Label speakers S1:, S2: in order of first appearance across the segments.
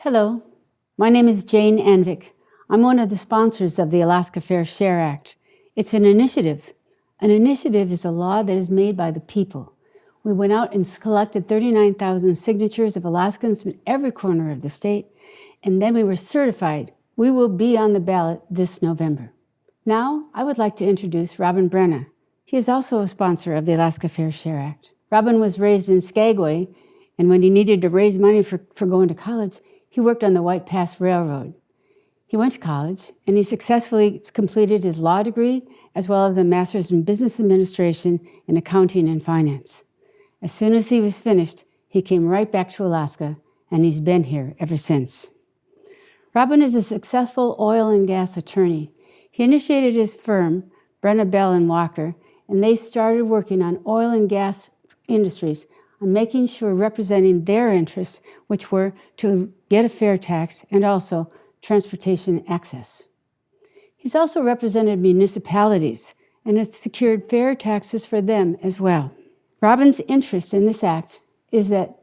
S1: Hello, my name is Jane Anvik. I'm one of the sponsors of the Alaska Fair Share Act. It's an initiative. An initiative is a law that is made by the people. We went out and collected 39,000 signatures of Alaskans from every corner of the state, and then we were certified. We will be on the ballot this November. Now, I would like to introduce Robin Brenna. He is also a sponsor of the Alaska Fair Share Act. Robin was raised in Skagway, and when he needed to raise money for going to college, he worked on the White Pass Railroad. He went to college, and he successfully completed his law degree, as well as a master's in business administration in accounting and finance. As soon as he was finished, he came right back to Alaska, and he's been here ever since. Robin is a successful oil and gas attorney. He initiated his firm, Brenna Bell and Walker, and they started working on oil and gas industries, on making sure representing their interests, which were to get a fair tax and also transportation access. He's also represented municipalities and has secured fair taxes for them as well. Robin's interest in this act is that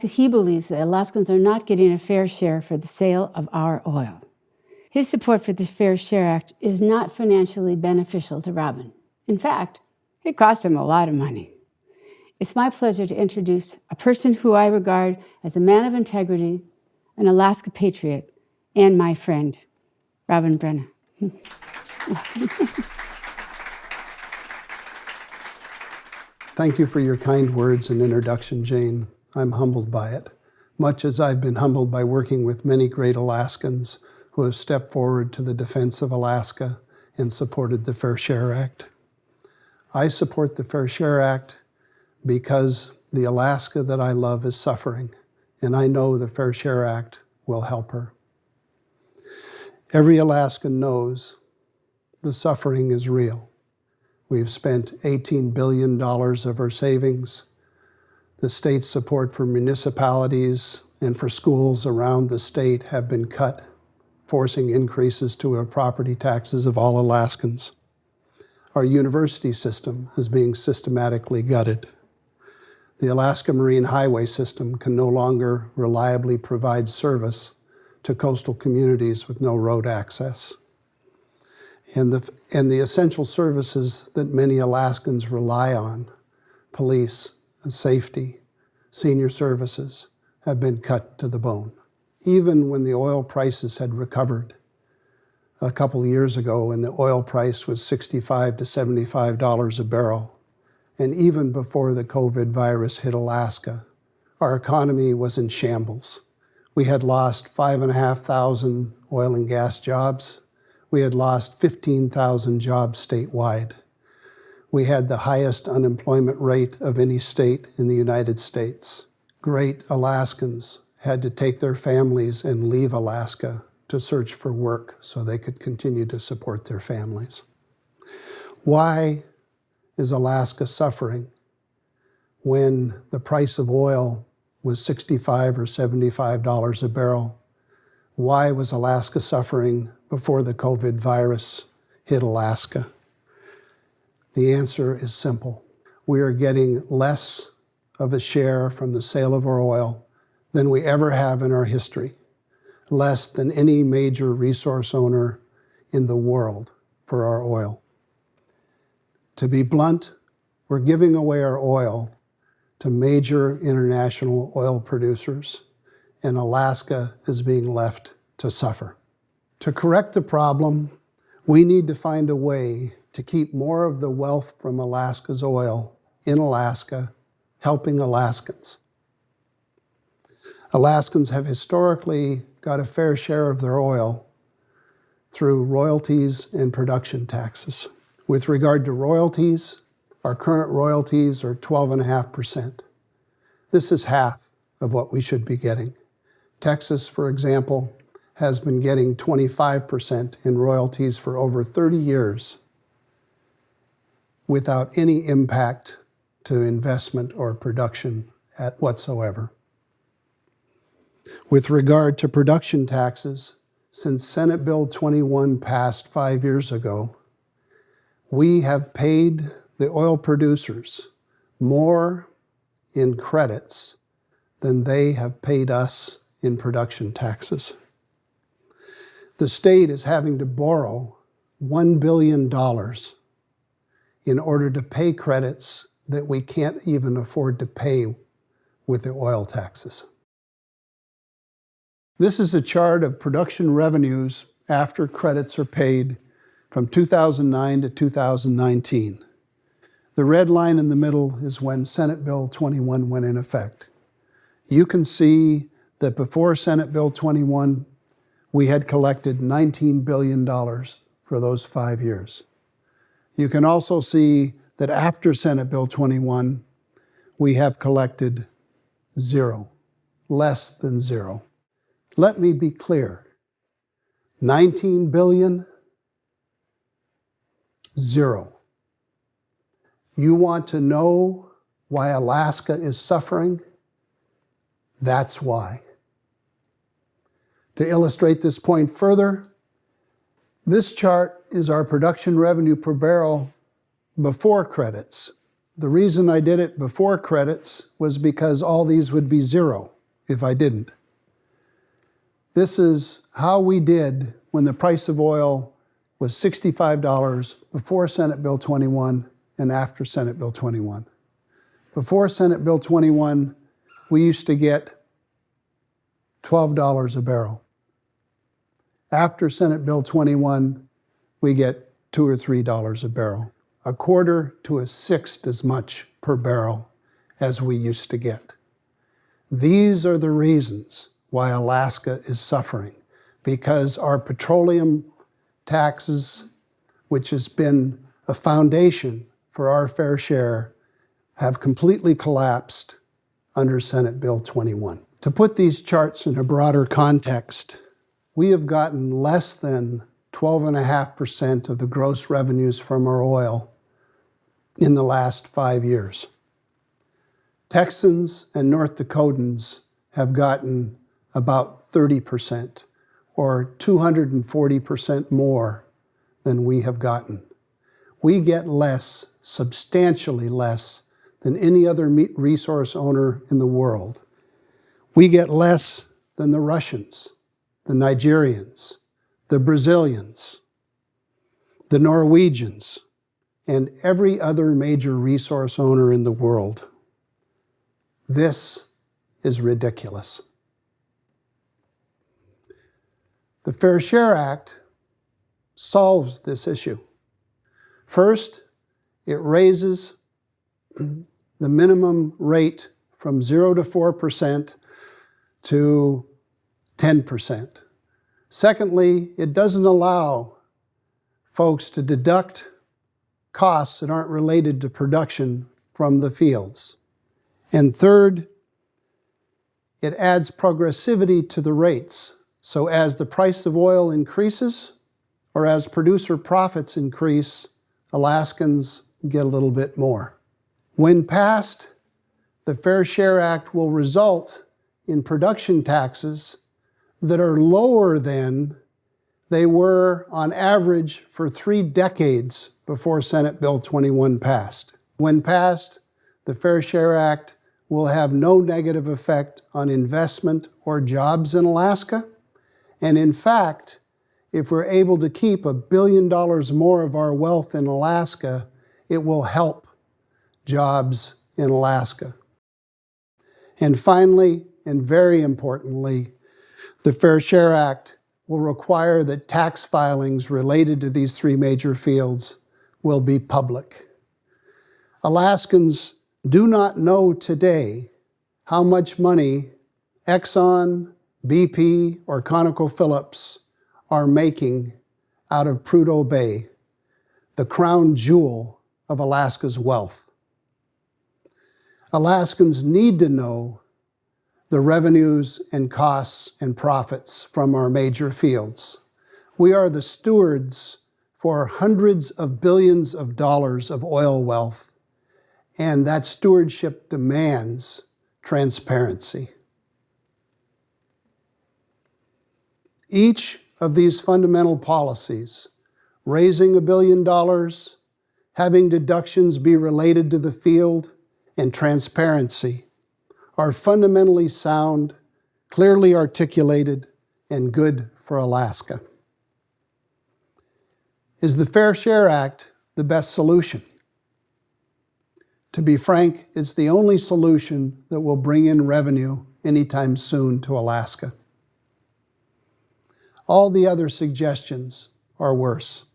S1: he believes that Alaskans are not getting a fair share for the sale of our oil. His support for the Fair Share Act is not financially beneficial to Robin. In fact, it costs him a lot of money. It's my pleasure to introduce a person who I regard as a man of integrity, an Alaska patriot, and my friend, Robin Brenna.
S2: Thank you for your kind words and introduction, Jane. I'm humbled by it, much as I've been humbled by working with many great Alaskans who have stepped forward to the defense of Alaska and supported the Fair Share Act. I support the Fair Share Act because the Alaska that I love is suffering, and I know the Fair Share Act will help her. Every Alaskan knows the suffering is real. We've spent $18 billion of our savings. The state's support for municipalities and for schools around the state have been cut, forcing increases to our property taxes of all Alaskans. Our university system is being systematically gutted. The Alaska Marine Highway System can no longer reliably provide service to coastal communities with no road access. And the essential services that many Alaskans rely on, police, safety, senior services, have been cut to the bone. Even when the oil prices had recovered a couple of years ago, when the oil price was $65 to $75 a barrel, and even before the COVID virus hit Alaska, our economy was in shambles. We had lost 5,500 oil and gas jobs. We had lost 15,000 jobs statewide. We had the highest unemployment rate of any state in the United States. Great Alaskans had to take their families and leave Alaska to search for work so they could continue to support their families. Why is Alaska suffering when the price of oil was $65 or $75 a barrel? Why was Alaska suffering before the COVID virus hit Alaska? The answer is simple. We are getting less of a share from the sale of our oil than we ever have in our history, less than any major resource owner in the world for our oil. To be blunt, we're giving away our oil to major international oil producers, and Alaska is being left to suffer. To correct the problem, we need to find a way to keep more of the wealth from Alaska's oil in Alaska, helping Alaskans. Alaskans have historically got a fair share of their oil through royalties and production taxes. With regard to royalties, our current royalties are 12.5%. This is half of what we should be getting. Texas, for example, has been getting 25% in royalties for over 30 years without any impact to investment or production whatsoever. With regard to production taxes, since Senate Bill 21 passed 5 years ago, we have paid the oil producers more in credits than they have paid us in production taxes. The state is having to borrow $1 billion in order to pay credits that we can't even afford to pay with the oil taxes. This is a chart of production revenues after credits are paid from 2009 to 2019. The red line in the middle is when Senate Bill 21 went in effect. You can see that before Senate Bill 21, we had collected $19 billion for those 5 years. You can also see that after Senate Bill 21, we have collected zero, less than zero. Let me be clear. 19 billion, zero. You want to know why Alaska is suffering? That's why. To illustrate this point further, this chart is our production revenue per barrel before credits. The reason I did it before credits was because all these would be zero if I didn't. This is how we did when the price of oil was $65 before Senate Bill 21 and after Senate Bill 21. Before Senate Bill 21, we used to get $12 a barrel. After Senate Bill 21, we get $2 or $3 a barrel, a quarter to a sixth as much per barrel as we used to get. These are the reasons why Alaska is suffering, because our petroleum taxes, which has been a foundation for our fair share, have completely collapsed under Senate Bill 21. To put these charts in a broader context, we have gotten less than 12.5% of the gross revenues from our oil in the last 5 years. Texans and North Dakotans have gotten about 30%, or 240% more than we have gotten. We get less, substantially less, than any other resource owner in the world. We get less than the Russians, the Nigerians, the Brazilians, the Norwegians, and every other major resource owner in the world. This is ridiculous. The Fair Share Act solves this issue. First, it raises the minimum rate from 0 to 4% to 10%. Secondly, it doesn't allow folks to deduct costs that aren't related to production from the fields. And third, it adds progressivity to the rates. So as the price of oil increases, or as producer profits increase, Alaskans get a little bit more. When passed, the Fair Share Act will result in production taxes that are lower than they were on average for 3 decades before Senate Bill 21 passed. When passed, the Fair Share Act will have no negative effect on investment or jobs in Alaska. And in fact, if we're able to keep $1 billion more of our wealth in Alaska, it will help jobs in Alaska. And finally, and very importantly, the Fair Share Act will require that tax filings related to these 3 major fields will be public. Alaskans do not know today how much money Exxon, BP, or ConocoPhillips are making out of Prudhoe Bay, the crown jewel of Alaska's wealth. Alaskans need to know the revenues and costs and profits from our major fields. We are the stewards for hundreds of billions of dollars of oil wealth, and that stewardship demands transparency. Each of these fundamental policies, raising $1 billion, having deductions be related to the field, and transparency, are fundamentally sound, clearly articulated, and good for Alaska. Is the Fair Share Act the best solution? To be frank, it's the only solution that will bring in revenue anytime soon to Alaska. All the other suggestions are worse.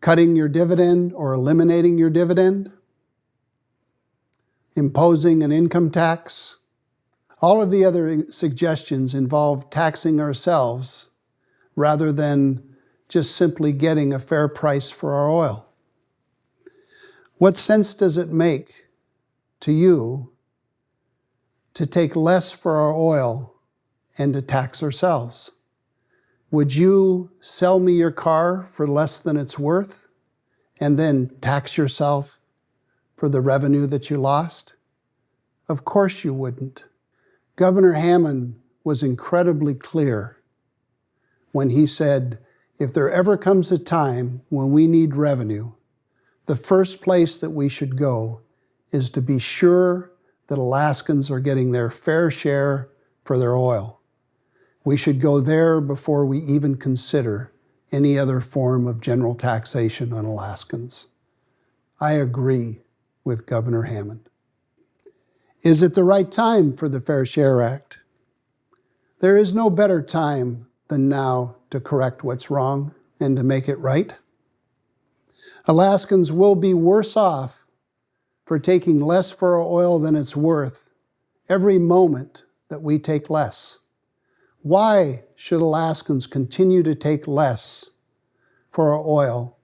S2: Cutting your dividend or eliminating your dividend, imposing an income tax. All of the other suggestions involve taxing ourselves rather than just simply getting a fair price for our oil. What sense does it make to you to take less for our oil and to tax ourselves? Would you sell me your car for less than it's worth and then tax yourself for the revenue that you lost? Of course you wouldn't. Governor Hammond was incredibly clear when he said, if there ever comes a time when we need revenue, the first place that we should go is to be sure that Alaskans are getting their fair share for their oil. We should go there before we even consider any other form of general taxation on Alaskans. I agree with Governor Hammond. Is it the right time for the Fair Share Act? There is no better time than now to correct what's wrong and to make it right. Alaskans will be worse off for taking less for our oil than it's worth every moment that we take less. Why should Alaskans continue to take less for our oil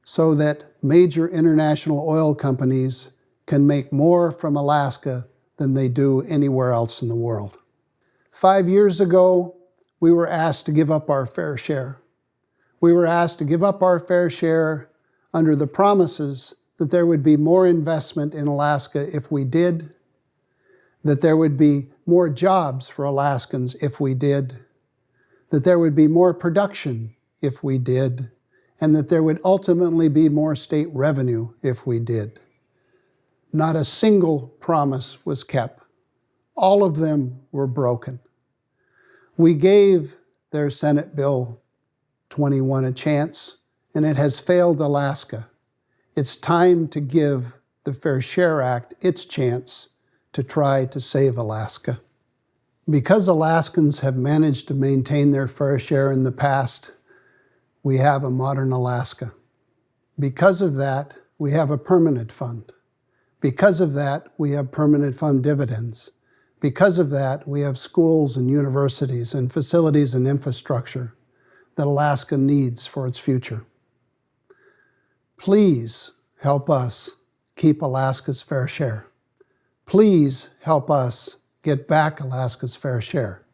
S2: so that major international oil companies can make more from Alaska than they do anywhere else in the world? 5 years ago, we were asked to give up our fair share. We were asked to give up our fair share under the promises that there would be more investment in Alaska if we did, that there would be more jobs for Alaskans if we did, that there would be more production if we did, and that there would ultimately be more state revenue if we did. Not a single promise was kept. All of them were broken. We gave their Senate Bill 21 a chance, and it has failed Alaska. It's time to give the Fair Share Act its chance to try to save Alaska. Because Alaskans have managed to maintain their fair share in the past, we have a modern Alaska. Because of that, we have a permanent fund. Because of that, we have permanent fund dividends. Because of that, we have schools and universities and facilities and infrastructure that Alaska needs for its future. Please help us keep Alaska's fair share. Please help us get back Alaska's fair share.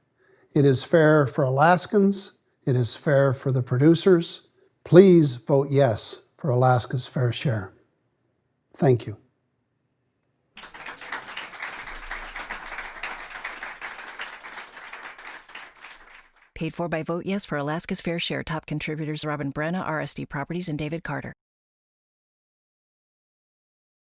S2: It is fair for Alaskans. It is fair for the producers. Please vote yes for Alaska's fair share. Thank you.
S3: Paid for by Vote Yes for Alaska's Fair Share. Top contributors Robin Brenna, RSD Properties, and David Carter.